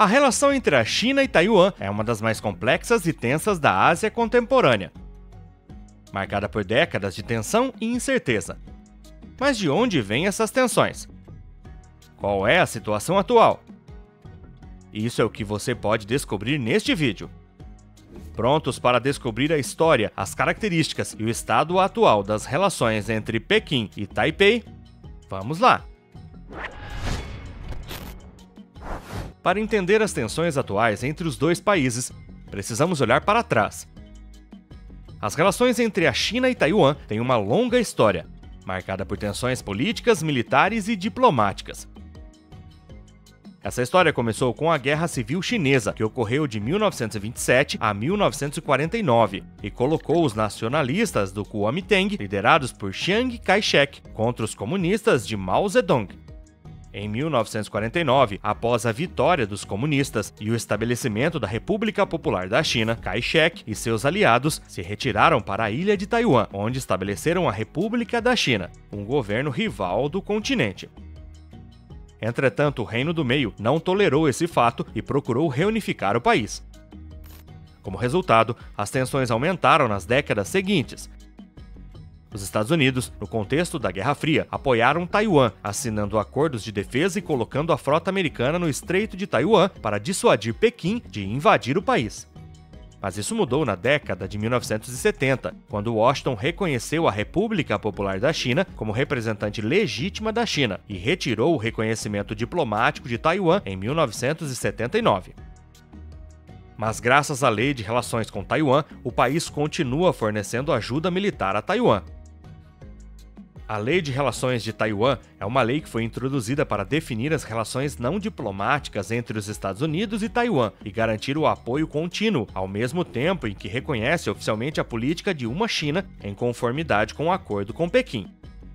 A relação entre a China e Taiwan é uma das mais complexas e tensas da Ásia contemporânea, marcada por décadas de tensão e incerteza. Mas de onde vêm essas tensões? Qual é a situação atual? Isso é o que você pode descobrir neste vídeo. Prontos para descobrir a história, as características e o estado atual das relações entre Pequim e Taipei? Vamos lá! Para entender as tensões atuais entre os dois países, precisamos olhar para trás. As relações entre a China e Taiwan têm uma longa história, marcada por tensões políticas, militares e diplomáticas. Essa história começou com a Guerra Civil Chinesa, que ocorreu de 1927 a 1949, e colocou os nacionalistas do Kuomintang, liderados por Chiang Kai-shek, contra os comunistas de Mao Zedong. Em 1949, após a vitória dos comunistas e o estabelecimento da República Popular da China, Kai-shek e seus aliados se retiraram para a ilha de Taiwan, onde estabeleceram a República da China, um governo rival do continente. Entretanto, o Reino do Meio não tolerou esse fato e procurou reunificar o país. Como resultado, as tensões aumentaram nas décadas seguintes. Os Estados Unidos, no contexto da Guerra Fria, apoiaram Taiwan, assinando acordos de defesa e colocando a frota americana no Estreito de Taiwan para dissuadir Pequim de invadir o país. Mas isso mudou na década de 1970, quando Washington reconheceu a República Popular da China como representante legítima da China e retirou o reconhecimento diplomático de Taiwan em 1979. Mas graças à Lei de Relações com Taiwan, o país continua fornecendo ajuda militar a Taiwan. A Lei de Relações de Taiwan é uma lei que foi introduzida para definir as relações não diplomáticas entre os Estados Unidos e Taiwan e garantir o apoio contínuo, ao mesmo tempo em que reconhece oficialmente a política de uma China em conformidade com o acordo com Pequim.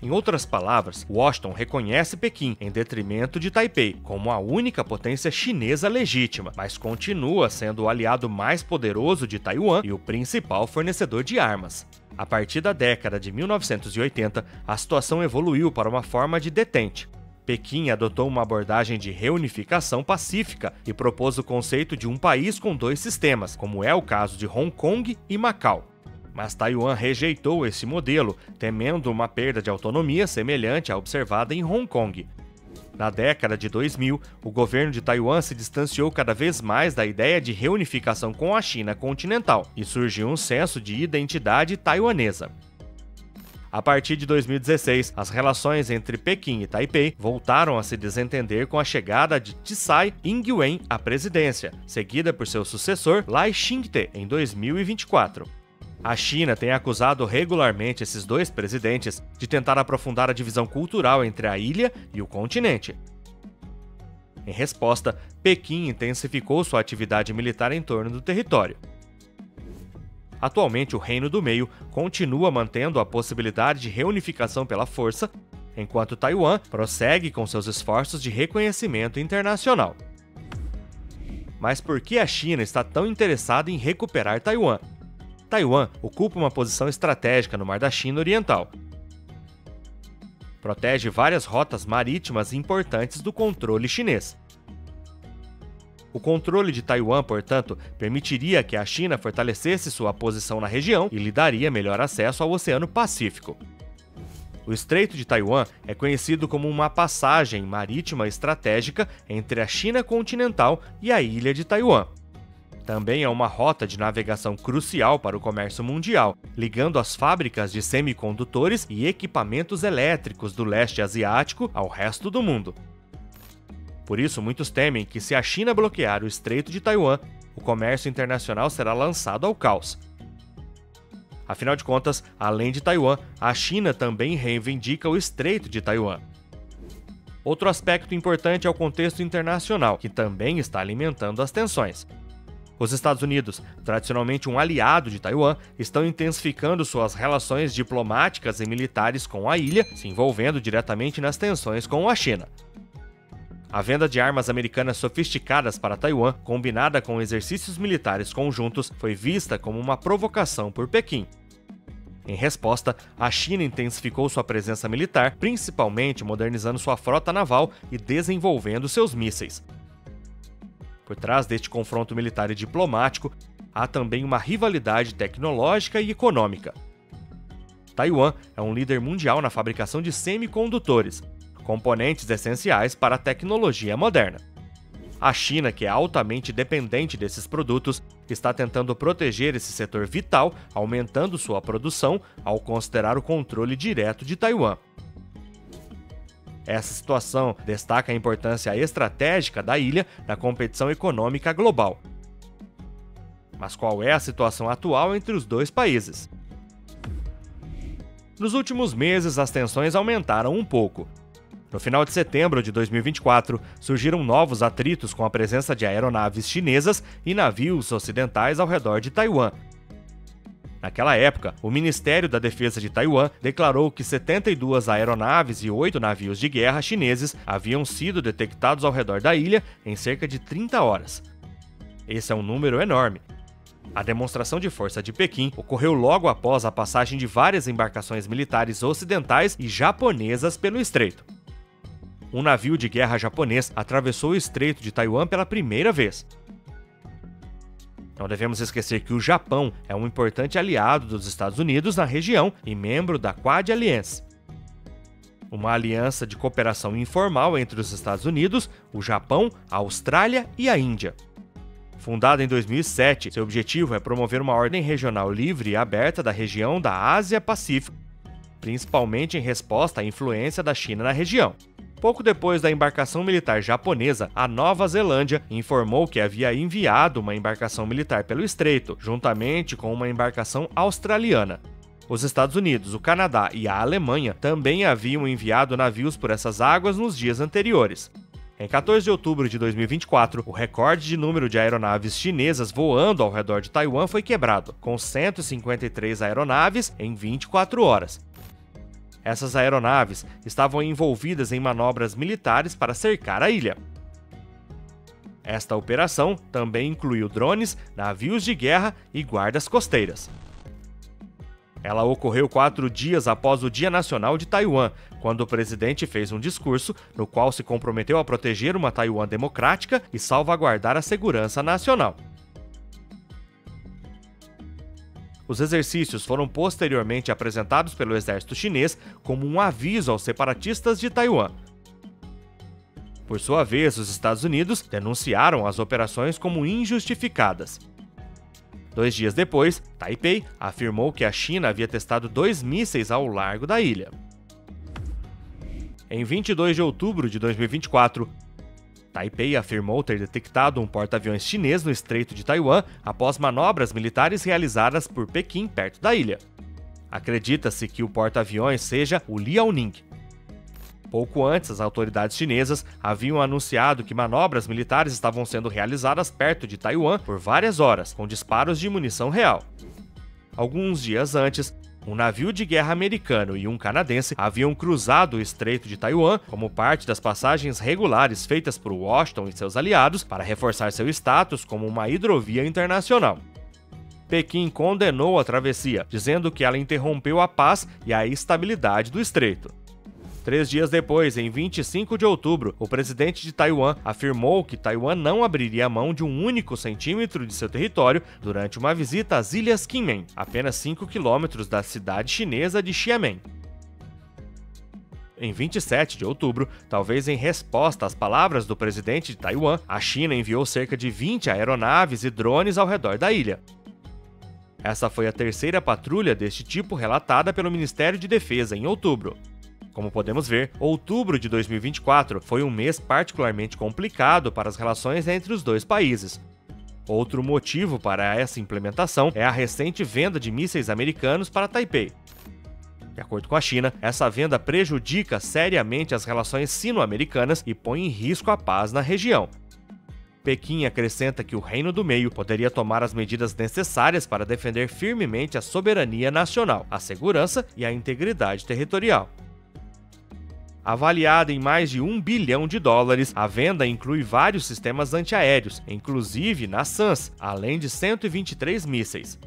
Em outras palavras, Washington reconhece Pequim em detrimento de Taipei como a única potência chinesa legítima, mas continua sendo o aliado mais poderoso de Taiwan e o principal fornecedor de armas. A partir da década de 1980, a situação evoluiu para uma forma de detente. Pequim adotou uma abordagem de reunificação pacífica e propôs o conceito de um país com dois sistemas, como é o caso de Hong Kong e Macau. Mas Taiwan rejeitou esse modelo, temendo uma perda de autonomia semelhante à observada em Hong Kong. Na década de 2000, o governo de Taiwan se distanciou cada vez mais da ideia de reunificação com a China continental e surgiu um senso de identidade taiwanesa. A partir de 2016, as relações entre Pequim e Taipei voltaram a se desentender com a chegada de Tsai Ing-wen à presidência, seguida por seu sucessor Lai Ching-te em 2024. A China tem acusado regularmente esses dois presidentes de tentar aprofundar a divisão cultural entre a ilha e o continente. Em resposta, Pequim intensificou sua atividade militar em torno do território. Atualmente, o Reino do Meio continua mantendo a possibilidade de reunificação pela força, enquanto Taiwan prossegue com seus esforços de reconhecimento internacional. Mas por que a China está tão interessada em recuperar Taiwan? Taiwan ocupa uma posição estratégica no Mar da China Oriental. Protege várias rotas marítimas importantes do controle chinês. O controle de Taiwan, portanto, permitiria que a China fortalecesse sua posição na região e lhe daria melhor acesso ao Oceano Pacífico. O Estreito de Taiwan é conhecido como uma passagem marítima estratégica entre a China continental e a ilha de Taiwan. Também é uma rota de navegação crucial para o comércio mundial, ligando as fábricas de semicondutores e equipamentos elétricos do leste asiático ao resto do mundo. Por isso, muitos temem que, se a China bloquear o Estreito de Taiwan, o comércio internacional será lançado ao caos. Afinal de contas, além de Taiwan, a China também reivindica o Estreito de Taiwan. Outro aspecto importante é o contexto internacional, que também está alimentando as tensões. Os Estados Unidos, tradicionalmente um aliado de Taiwan, estão intensificando suas relações diplomáticas e militares com a ilha, se envolvendo diretamente nas tensões com a China. A venda de armas americanas sofisticadas para Taiwan, combinada com exercícios militares conjuntos, foi vista como uma provocação por Pequim. Em resposta, a China intensificou sua presença militar, principalmente modernizando sua frota naval e desenvolvendo seus mísseis. Por trás deste confronto militar e diplomático, há também uma rivalidade tecnológica e econômica. Taiwan é um líder mundial na fabricação de semicondutores, componentes essenciais para a tecnologia moderna. A China, que é altamente dependente desses produtos, está tentando proteger esse setor vital, aumentando sua produção ao considerar o controle direto de Taiwan. Essa situação destaca a importância estratégica da ilha na competição econômica global. Mas qual é a situação atual entre os dois países? Nos últimos meses, as tensões aumentaram um pouco. No final de setembro de 2024, surgiram novos atritos com a presença de aeronaves chinesas e navios ocidentais ao redor de Taiwan. Naquela época, o Ministério da Defesa de Taiwan declarou que 72 aeronaves e 8 navios de guerra chineses haviam sido detectados ao redor da ilha em cerca de 30 horas. Esse é um número enorme. A demonstração de força de Pequim ocorreu logo após a passagem de várias embarcações militares ocidentais e japonesas pelo estreito. Um navio de guerra japonês atravessou o estreito de Taiwan pela primeira vez. Não devemos esquecer que o Japão é um importante aliado dos Estados Unidos na região e membro da Quad Alliance, uma aliança de cooperação informal entre os Estados Unidos, o Japão, a Austrália e a Índia. Fundada em 2007, seu objetivo é promover uma ordem regional livre e aberta da região da Ásia-Pacífico, principalmente em resposta à influência da China na região. Pouco depois da embarcação militar japonesa, a Nova Zelândia informou que havia enviado uma embarcação militar pelo estreito, juntamente com uma embarcação australiana. Os Estados Unidos, o Canadá e a Alemanha também haviam enviado navios por essas águas nos dias anteriores. Em 14 de outubro de 2024, o recorde de número de aeronaves chinesas voando ao redor de Taiwan foi quebrado, com 153 aeronaves em 24 horas. Essas aeronaves estavam envolvidas em manobras militares para cercar a ilha. Esta operação também incluiu drones, navios de guerra e guardas costeiras. Ela ocorreu 4 dias após o Dia Nacional de Taiwan, quando o presidente fez um discurso no qual se comprometeu a proteger uma Taiwan democrática e salvaguardar a segurança nacional. Os exercícios foram posteriormente apresentados pelo exército chinês como um aviso aos separatistas de Taiwan. Por sua vez, os Estados Unidos denunciaram as operações como injustificadas. 2 dias depois, Taipei afirmou que a China havia testado 2 mísseis ao largo da ilha. Em 22 de outubro de 2024, Taipei afirmou ter detectado um porta-aviões chinês no Estreito de Taiwan após manobras militares realizadas por Pequim perto da ilha. Acredita-se que o porta-aviões seja o Liaoning. Pouco antes, as autoridades chinesas haviam anunciado que manobras militares estavam sendo realizadas perto de Taiwan por várias horas, com disparos de munição real. Alguns dias antes, um navio de guerra americano e um canadense haviam cruzado o Estreito de Taiwan como parte das passagens regulares feitas por Washington e seus aliados para reforçar seu status como uma hidrovia internacional. Pequim condenou a travessia, dizendo que ela interrompeu a paz e a estabilidade do estreito. 3 dias depois, em 25 de outubro, o presidente de Taiwan afirmou que Taiwan não abriria mão de um único centímetro de seu território durante uma visita às Ilhas Kinmen, apenas 5 quilômetros da cidade chinesa de Xiamen. Em 27 de outubro, talvez em resposta às palavras do presidente de Taiwan, a China enviou cerca de 20 aeronaves e drones ao redor da ilha. Essa foi a terceira patrulha deste tipo relatada pelo Ministério de Defesa em outubro. Como podemos ver, outubro de 2024 foi um mês particularmente complicado para as relações entre os dois países. Outro motivo para essa implementação é a recente venda de mísseis americanos para Taipei. De acordo com a China, essa venda prejudica seriamente as relações sino-americanas e põe em risco a paz na região. Pequim acrescenta que o Reino do Meio poderia tomar as medidas necessárias para defender firmemente a soberania nacional, a segurança e a integridade territorial. Avaliada em mais de $1 bilhão, a venda inclui vários sistemas antiaéreos, inclusive NASAMS, além de 123 mísseis.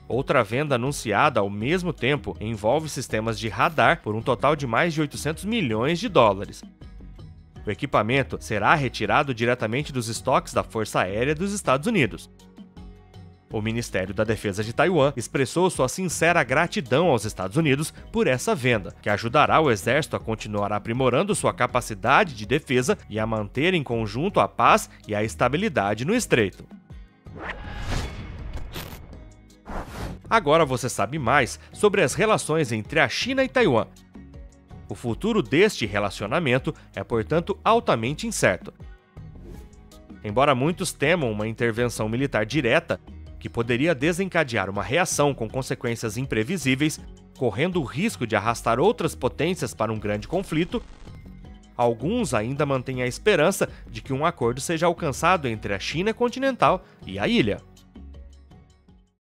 Outra venda anunciada ao mesmo tempo envolve sistemas de radar por um total de mais de $800 milhões. O equipamento será retirado diretamente dos estoques da Força Aérea dos Estados Unidos. O Ministério da Defesa de Taiwan expressou sua sincera gratidão aos Estados Unidos por essa venda, que ajudará o exército a continuar aprimorando sua capacidade de defesa e a manter em conjunto a paz e a estabilidade no estreito. Agora você sabe mais sobre as relações entre a China e Taiwan. O futuro deste relacionamento é, portanto, altamente incerto. Embora muitos temam uma intervenção militar direta, que poderia desencadear uma reação com consequências imprevisíveis, correndo o risco de arrastar outras potências para um grande conflito, alguns ainda mantêm a esperança de que um acordo seja alcançado entre a China continental e a ilha.